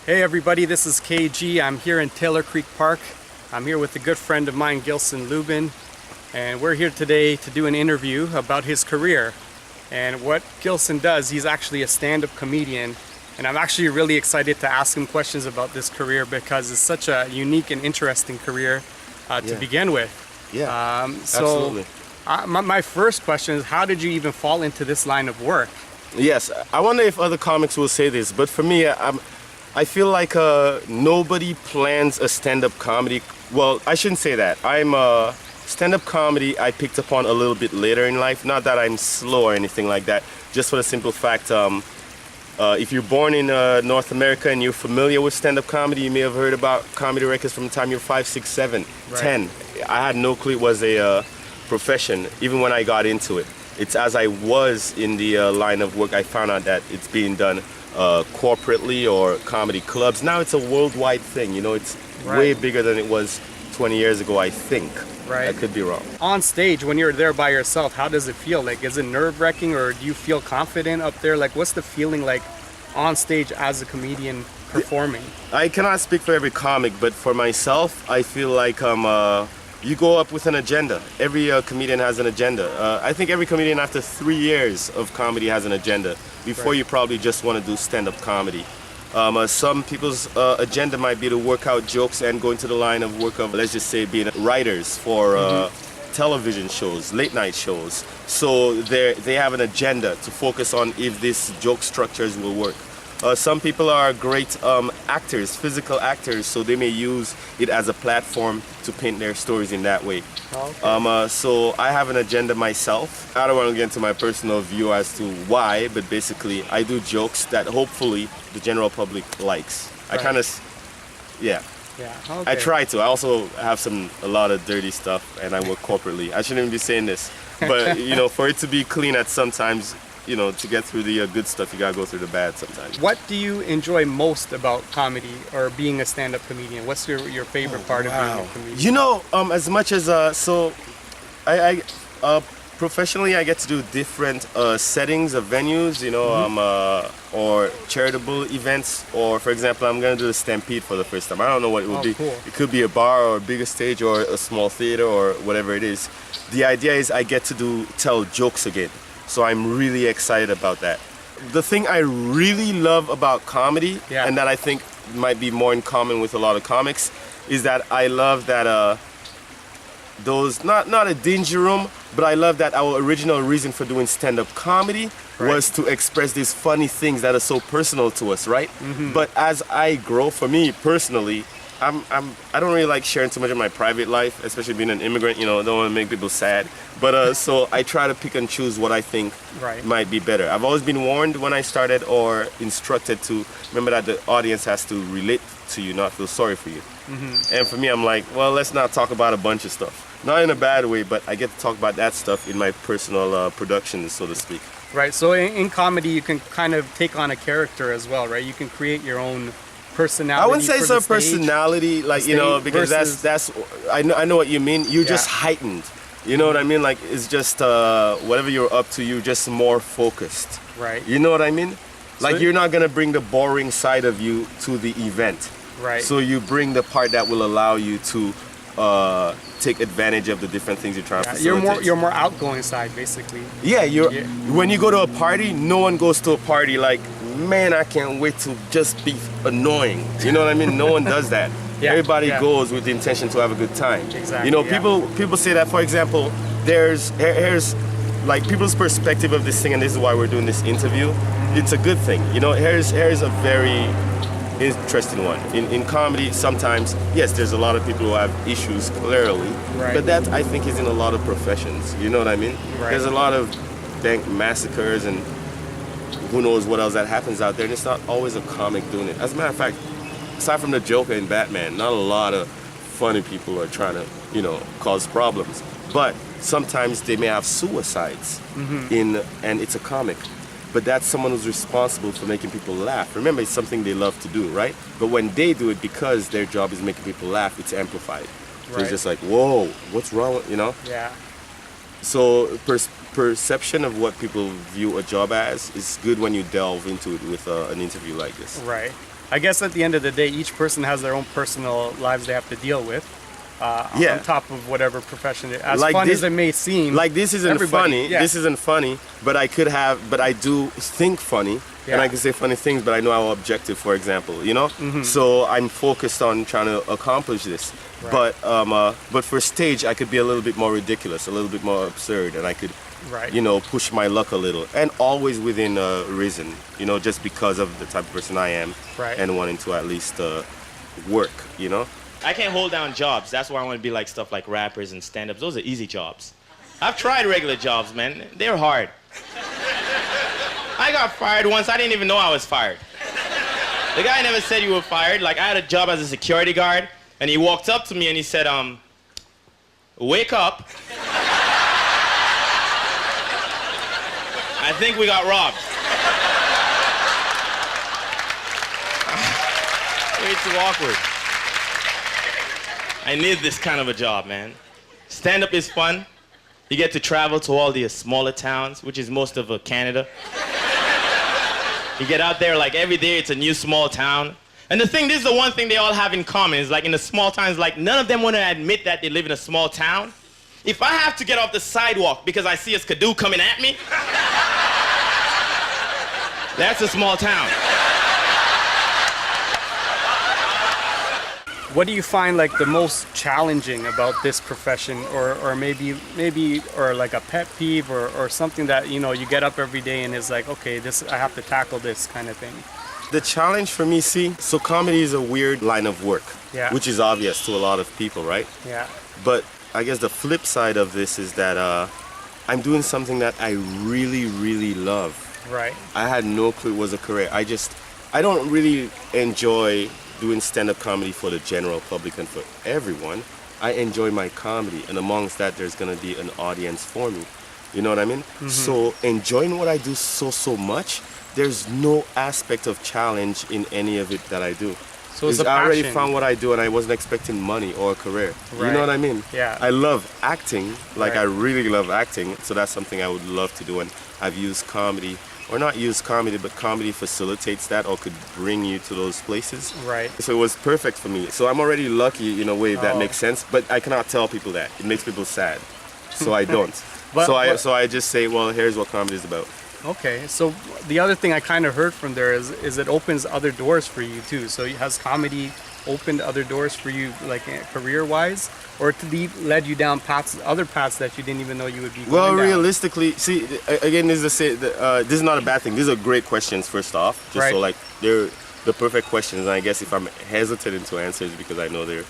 Hey everybody, this is KG. I'm here in Taylor Creek Park. I'm here with a good friend of mine, Gilson Lubin, and we're here today to do an interview about his career. And what Gilson does, he's actually a stand-up comedian, and I'm actually really excited to ask him questions about this career because it's such a unique and interesting career to begin with. Yeah, so absolutely. My first question is, how did you even fall into this line of work? Yes, I wonder if other comics will say this, but for me, I feel like nobody plans a stand-up comedy. Well, I shouldn't say that. Stand-up comedy I picked up on a little bit later in life. Not that I'm slow or anything like that, just for the simple fact, if you're born in North America and you're familiar with stand-up comedy, you may have heard about comedy records from the time you're 5, 6, 7, 10. I had no clue it was a profession, even when I got into it. It's as I was in the line of work, I found out that it's being done corporately or comedy clubs. Now it's a worldwide thing, you know, it's way bigger than it was 20 years ago, I think. I could be wrong. On stage, when you're there by yourself, how does it feel? Like, is it nerve-wracking, or do you feel confident up there? Like, what's the feeling like on stage as a comedian performing? I cannot speak for every comic, but for myself, I feel like you go up with an agenda. Every comedian has an agenda. I think every comedian after 3 years of comedy has an agenda. Before you probably just want to do stand-up comedy. Some people's agenda might be to work out jokes and go into the line of work of, let's just say, being writers for television shows, late night shows. So they have an agenda to focus on if these joke structures will work. Some people are great actors, physical actors, so they may use it as a platform to paint their stories in that way. So I have an agenda myself. I don't want to get into my personal view as to why, but basically I do jokes that hopefully the general public likes. I kind of, I try to. I also have a lot of dirty stuff, and I work corporately. I shouldn't even be saying this, but you know, for it to be clean at sometimes, you know, to get through the good stuff, you gotta go through the bad sometimes. What do you enjoy most about comedy or being a stand-up comedian? What's your favorite part of being a comedian? You know, as much as I professionally I get to do different settings of venues, you know, or charitable events, or for example, I'm gonna do the Stampede for the first time. I don't know what it will be. Cool. It could be a bar or a bigger stage or a small theater or whatever it is. The idea is I get to tell jokes again. So I'm really excited about that. The thing I really love about comedy, and that I think might be more in common with a lot of comics, is that I love that those, not a dingy room, but I love that our original reason for doing stand-up comedy was to express these funny things that are so personal to us, right? But as I grow, for me personally, I don't really like sharing too much of my private life, especially being an immigrant, you know, I don't want to make people sad. But so I try to pick and choose what I think might be better. I've always been warned when I started or instructed to remember that the audience has to relate to you, not feel sorry for you. And for me, I'm like, well, let's not talk about a bunch of stuff. Not in a bad way, but I get to talk about that stuff in my personal productions, so to speak. Right, so in comedy, you can kind of take on a character as well, right? You can create your own personality. I wouldn't say it's a personality, like, you know, because that's I know what you mean. You're just heightened. You know what I mean? Like, it's just whatever you're up to, you're just more focused. Right. You know what I mean? Like, you're not gonna bring the boring side of you to the event. Right. So you bring the part that will allow you to take advantage of the different things you're trying to facilitate. You're more outgoing side, basically. Yeah, when you go to a party, no one goes to a party like, man, I can't wait to just be annoying. You know what I mean? No one does that. Everybody goes with the intention to have a good time. Exactly. You know, people say that, for example, here's like people's perspective of this thing, and this is why we're doing this interview. It's a good thing. You know, here's a very interesting one. In comedy, sometimes, yes, there's a lot of people who have issues, clearly, but that, I think, is in a lot of professions. You know what I mean? There's a lot of bank massacres and who knows what else that happens out there, and it's not always a comic doing it. As a matter of fact, aside from the Joker and Batman, not a lot of funny people are trying to, you know, cause problems. But sometimes they may have suicides and it's a comic. But that's someone who's responsible for making people laugh. Remember, it's something they love to do, right? But when they do it because their job is making people laugh, it's amplified. So it's just like, whoa, what's wrong with, you know? Yeah. So perception of what people view a job as is good when you delve into it with an interview like this. Right. I guess at the end of the day, each person has their own personal lives they have to deal with. On top of whatever profession, as like fun this, as it may seem. Like this isn't funny. Yeah. This isn't funny, but I do think funny, and I can say funny things, but I know how objective, for example, you know. So I'm focused on trying to accomplish this. Right. But for stage, I could be a little bit more ridiculous, a little bit more absurd, and I could, you know, push my luck a little, and always within reason, you know, just because of the type of person I am, and wanting to at least work, you know. I can't hold down jobs. That's why I want to be like stuff like rappers and stand-ups. Those are easy jobs. I've tried regular jobs, man. They're hard. I got fired once. I didn't even know I was fired. The guy never said you were fired. Like, I had a job as a security guard, and he walked up to me and he said, wake up. I think we got robbed. Way too awkward. I need this kind of a job, man. Stand-up is fun. You get to travel to all the smaller towns, which is most of Canada. You get out there, like, every day it's a new small town. And the thing, this is the one thing they all have in common, is like in the small towns, like, none of them want to admit that they live in a small town. If I have to get off the sidewalk because I see a skidoo coming at me, that's a small town. What do you find like the most challenging about this profession, or maybe like a pet peeve, or something that, you know, you get up every day and is like, okay, this, I have to tackle this kind of thing? The challenge for me, so comedy is a weird line of work, which is obvious to a lot of people, right? Yeah. But I guess the flip side of this is that I'm doing something that I really, really love. Right. I had no clue it was a career. I don't really enjoy doing stand-up comedy for the general public and for everyone. I enjoy my comedy, and amongst that there's gonna be an audience for me. You know what I mean? So enjoying what I do so much, there's no aspect of challenge in any of it that I do. So it's a I already passion. found what I do, and I wasn't expecting money or a career. You know what I mean? Yeah. I love acting, like I really love acting, so that's something I would love to do, and I've used comedy, or not used comedy, but comedy facilitates that, or could bring you to those places. Right. So it was perfect for me. So I'm already lucky in a way, if that makes sense, but I cannot tell people that. It makes people sad. So I don't. So I just say, well, here's what comedy is about. Okay, so the other thing I kind of heard from there is it opens other doors for you too. So has comedy opened other doors for you, like career-wise, or led you down other paths that you didn't even know you would be going Well, down? realistically, see, again, this is not a bad thing. These are great questions, first off. Just so, like, they're the perfect questions. And I guess if I'm hesitating to answer, it's because I know they're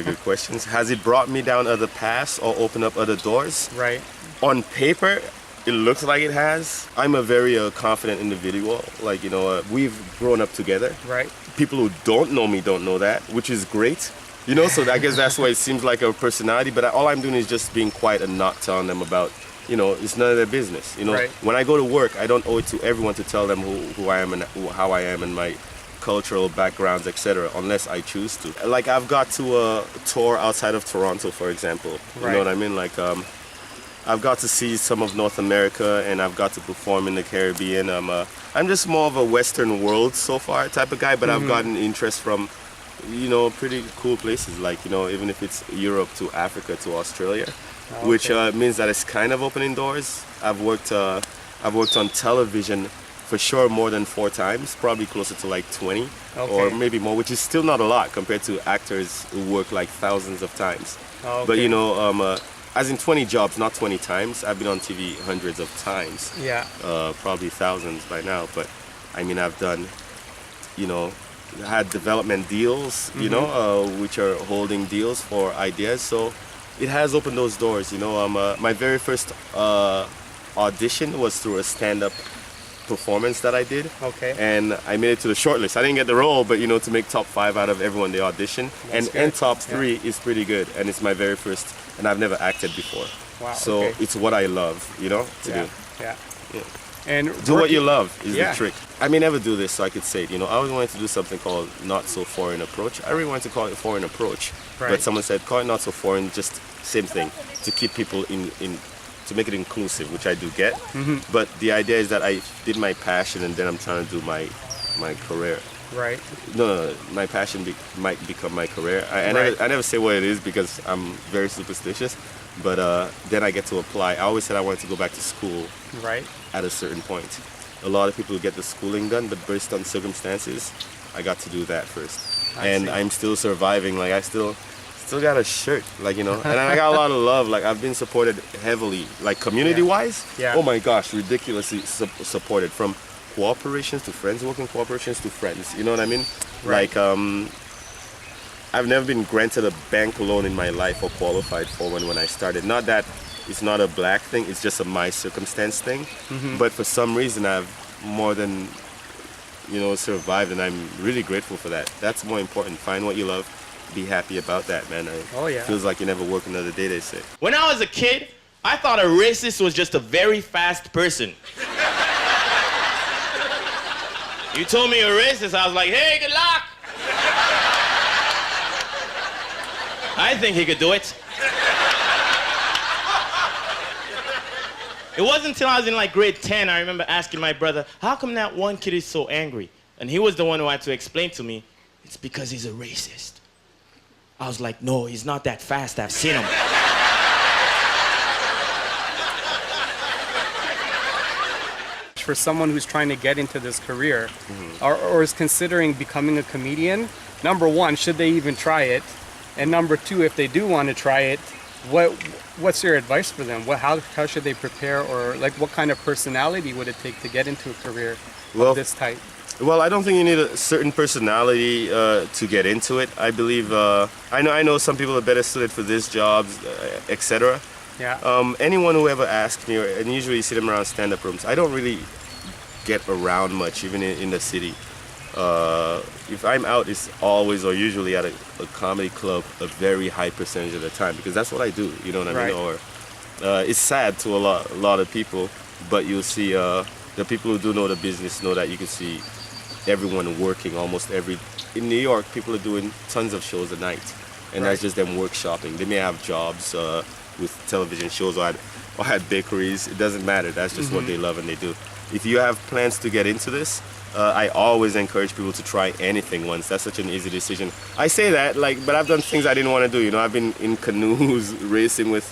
good questions. Has it brought me down other paths or opened up other doors? Right. On paper, it looks like it has. I'm a very confident individual. Like, you know, we've grown up together. Right. People who don't know me don't know that, which is great. You know, so I guess that's why it seems like a personality. But all I'm doing is just being quiet and not telling them about, you know, it's none of their business. You know, when I go to work, I don't owe it to everyone to tell them who I am and how I am and my cultural backgrounds, etc., unless I choose to. Like, I've got to tour outside of Toronto, for example. You know what I mean? Like, I've got to see some of North America, and I've got to perform in the Caribbean. I'm just more of a Western world so far type of guy, but I've gotten interest from, you know, pretty cool places, like, you know, even if it's Europe to Africa to Australia, which means that it's kind of opening doors. I've worked on television for sure more than 4 times, probably closer to like 20 or maybe more, which is still not a lot compared to actors who work like thousands of times. But, you know, as in 20 jobs, not 20 times. I've been on TV hundreds of times. Yeah. Probably thousands by now. But I mean, I've done, you know, had development deals, you know, which are holding deals for ideas. So it has opened those doors, you know. My very first audition was through a stand-up performance that I did. Okay. And I made it to the shortlist. I didn't get the role, but, you know, to make top 5 out of everyone they audition. And top 3 is pretty good. And it's my very first, and I've never acted before. Wow. So it's what I love, you know, to do. Yeah. Yeah. And do what you love is the trick. I may never do this, so I could say it. You know, I always wanted to do something called Not So Foreign Approach. I really wanted to call it Foreign Approach. But someone said, call it Not So Foreign, just same thing, to keep people to make it inclusive, which I do get. But the idea is that I did my passion and then I'm trying to do my career. Right. No, my passion might become my career. I never say what it is because I'm very superstitious. But then I get to apply. I always said I wanted to go back to school. Right. At a certain point. A lot of people get the schooling done, but based on circumstances, I got to do that first. I see. I'm still surviving. Like I still got a shirt, like, you know, and I got a lot of love. Like I've been supported heavily, like community-wise. Yeah. Oh my gosh, ridiculously supported, from cooperations to friends, working cooperations to friends. You know what I mean? Right. Like I've never been granted a bank loan in my life or qualified for one when I started. Not that it's not a black thing, it's just a my circumstance thing. But for some reason I've more than, you know, survived, and I'm really grateful for that. That's more important. Find what you love, be happy about that, man. Oh yeah. Feels like you never work another day, they say. When I was a kid, I thought a racist was just a very fast person. You told me you're racist, I was like, hey, good luck. I think he could do it. It wasn't until I was in like grade 10, I remember asking my brother, how come that one kid is so angry? And he was the one who had to explain to me, it's because he's a racist. I was like, no, he's not that fast, I've seen him. For someone who's trying to get into this career, or is considering becoming a comedian, number one, should they even try it? And number two, if they do want to try it, what's your advice for them? How should they prepare, or like what kind of personality would it take to get into a career of this type? Well, I don't think you need a certain personality to get into it. I believe I know some people are better suited for this jobs, etc. Yeah. Anyone who ever asks me, and usually you see them around stand-up rooms, I don't really get around much, even in the city. If I'm out, it's always or usually at a comedy club a very high percentage of the time, because that's what I do, you know what I mean? Or it's sad to a lot of people, but you'll see the people who do know the business know that you can see everyone working almost in New York, people are doing tons of shows a night, and that's just them workshopping. They may have jobs with television shows or at bakeries. It doesn't matter. That's just what they love and they do. If you have plans to get into this, I always encourage people to try anything once. That's such an easy decision. I say that, but I've done things I didn't want to do. You know, I've been in canoes racing with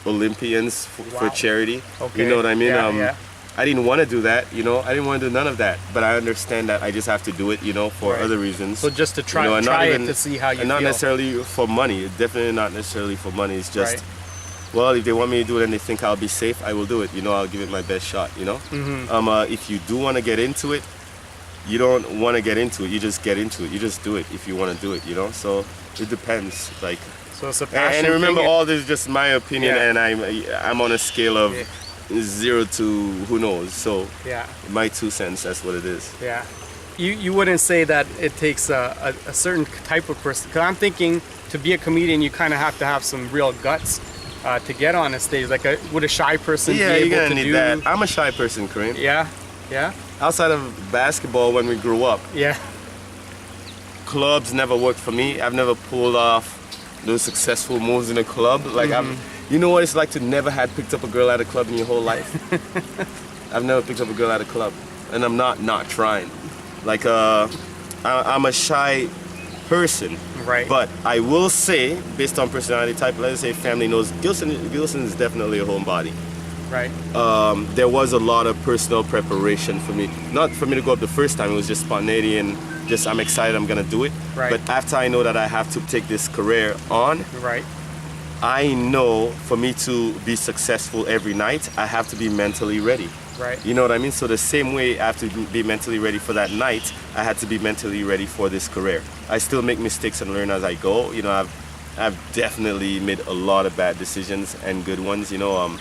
Olympians for charity. Okay. You know what I mean? Yeah. I didn't want to do that, you know. I didn't want to do none of that. But I understand that I just have to do it, you know, for other reasons. So just to try, you know, try it to see how you feel. And not necessarily for money. Definitely not necessarily for money. It's just, well, if they want me to do it and they think I'll be safe, I will do it. You know, I'll give it my best shot, you know. If you do want to get into it, you don't want to get into it. You just get into it. You just do it if you want to do it, you know. So it depends. Like, so it's a passion and remember, thing. all this is just my opinion, and I'm on a scale of 0 to who knows. So my 2 cents, that's what it is. Yeah. You wouldn't say that it takes a certain type of person, because I'm thinking to be a comedian you kind of have to have some real guts to get on a stage. Like would a shy person be able you're gonna to need do that. I'm a shy person, Kareem. Yeah. Outside of basketball, when we grew up, clubs never worked for me. I've never pulled off those successful moves in a club. Like you know what it's like to never had picked up a girl at a club in your whole life? I've never picked up a girl at a club, and I'm not trying. Like I'm a shy person, but I will say, based on personality type, let's say family knows Gilson is definitely a homebody. There was a lot of personal preparation for me. Not for me to go up the first time, it was just spontaneity and just I'm excited I'm gonna do it. But after I know that I have to take this career on, I know for me to be successful every night, I have to be mentally ready. You know what I mean? So the same way I have to be mentally ready for that night, I had to be mentally ready for this career. I still make mistakes and learn as I go. You know, I've definitely made a lot of bad decisions and good ones, you know.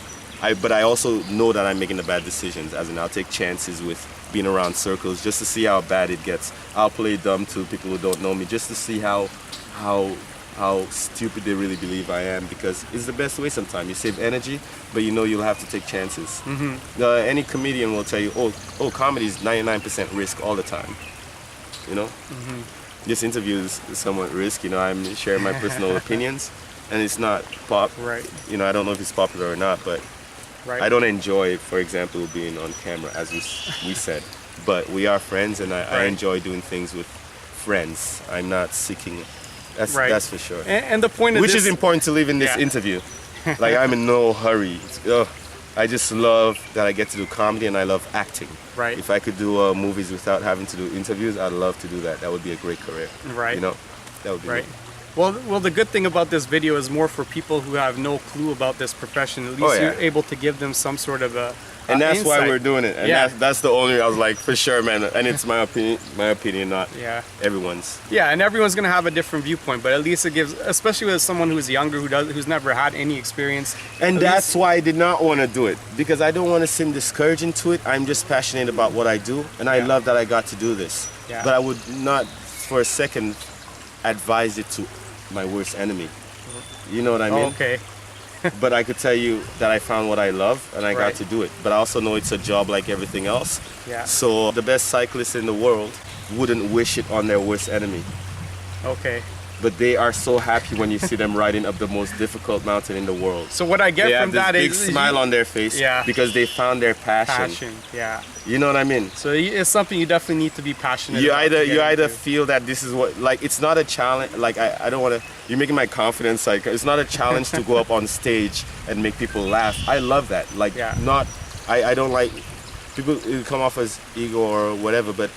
But I also know that I'm making the bad decisions, as in I'll take chances with being around circles just to see how bad it gets. I'll play dumb to people who don't know me just to see how stupid they really believe I am, because it's the best way sometimes. You save energy, but you know you'll have to take chances. Any comedian will tell you, oh, comedy is 99% risk all the time, you know? This interview is somewhat risky, you know, I'm sharing my personal opinions, and it's not you know, I don't know if it's popular or not, but Right. I don't enjoy, for example, being on camera, as we said. But we are friends, and I enjoy doing things with friends. I'm not seeking. That's for sure. And the point of Which this, is important to leave in this interview. Like, I'm in no hurry. I just love that I get to do comedy, and I love acting. Right. If I could do movies without having to do interviews, I'd love to do that. That would be a great career. Right. You know, that would be right. great. Well, the good thing about this video is more for people who have no clue about this profession. At least you're able to give them some sort of a and that's insight. why we're doing it. And that's the only, I was like, for sure, man. And it's my opinion, not everyone's. Yeah, and everyone's gonna have a different viewpoint, but at least it gives, especially with someone who's younger, who's never had any experience. And that's why I did not want to do it, because I don't want to seem discouraging to it. I'm just passionate about what I do, and I love that I got to do this. Yeah. But I would not, for a second, advise it to my worst enemy. You know what I mean? Oh, okay. But I could tell you that I found what I love, and I got to do it. But I also know it's a job like everything else. Yeah. So the best cyclist in the world wouldn't wish it on their worst enemy. Okay. But they are so happy when you see them riding up the most difficult mountain in the world. So what I get from that is is big smile on their face because they found their passion. Yeah. You know what I mean? So it's something you definitely need to be passionate you about. You either feel that this is what, like, it's not a challenge. Like, I don't want to, you're making my confidence, like, it's not a challenge to go up on stage and make people laugh. I love that. Like, I don't like, people come off as ego or whatever, but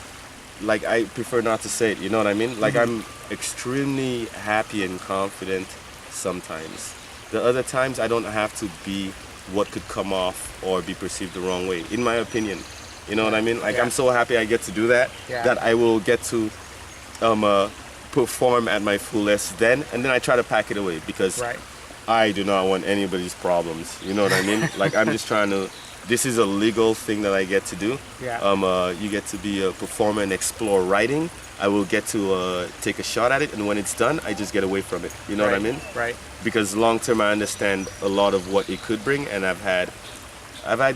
like, I prefer not to say it, you know what I mean? Like, I'm extremely happy and confident sometimes. The other times, I don't have to be what could come off or be perceived the wrong way, in my opinion. You know what I mean? Like, I'm so happy I get to do that, that I will get to perform at my fullest then, and then I try to pack it away, because I do not want anybody's problems. You know what I mean? Like, I'm just trying to, this is a legal thing that I get to do. You get to be a performer and explore writing. I will get to take a shot at it, and when it's done, I just get away from it. You know what I mean? Right. Because long term, I understand a lot of what it could bring, and I've had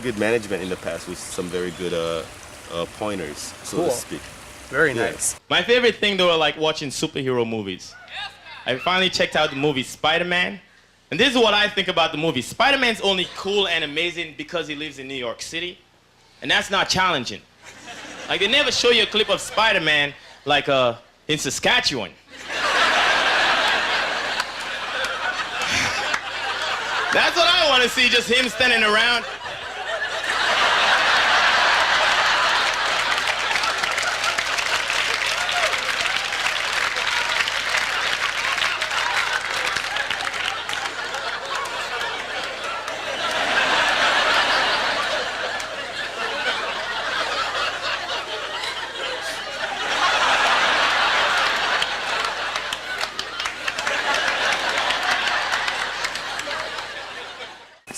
good management in the past with some very good pointers, so to speak. Very nice. My favorite thing, though, are like watching superhero movies. I finally checked out the movie Spider-Man. And this is what I think about the movie. Spider-Man's only cool and amazing because he lives in New York City. And that's not challenging. Like, they never show you a clip of Spider-Man, like, in Saskatchewan. That's what I want to see, just him standing around.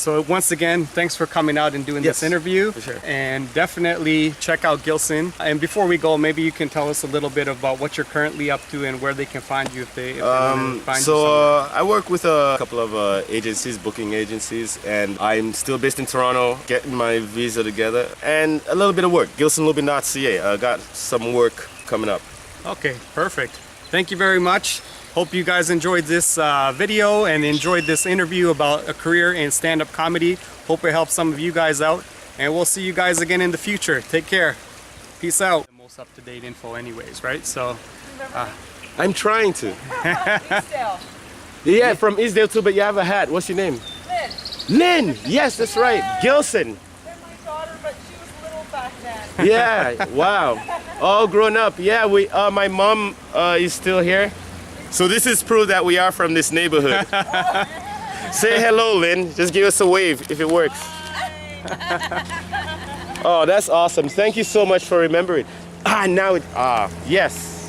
So once again, thanks for coming out and doing this interview. For sure. And definitely check out Gilson. And before we go, maybe you can tell us a little bit about what you're currently up to and where they can find you if they want to find you somewhere. I work with a couple of agencies, booking agencies, and I'm still based in Toronto, getting my visa together, and a little bit of work. GilsonLubin.ca. I got some work coming up. Okay, perfect. Thank you very much. Hope you guys enjoyed this video and enjoyed this interview about a career in stand-up comedy. Hope it helps some of you guys out. And we'll see you guys again in the future. Take care. Peace out. The most up-to-date info anyways, right? So, I'm trying to. Eastdale. Yeah, from Eastdale too, but you have a hat. What's your name? Lynn. Lynn! Yes, that's right. Gilson. They're my daughter, but she was little back then. Yeah, wow. All grown up. Yeah, my mom is still here. So this is proof that we are from this neighborhood. Say hello, Lynn. Just give us a wave if it works. Oh, that's awesome. Thank you so much for remembering. Yes.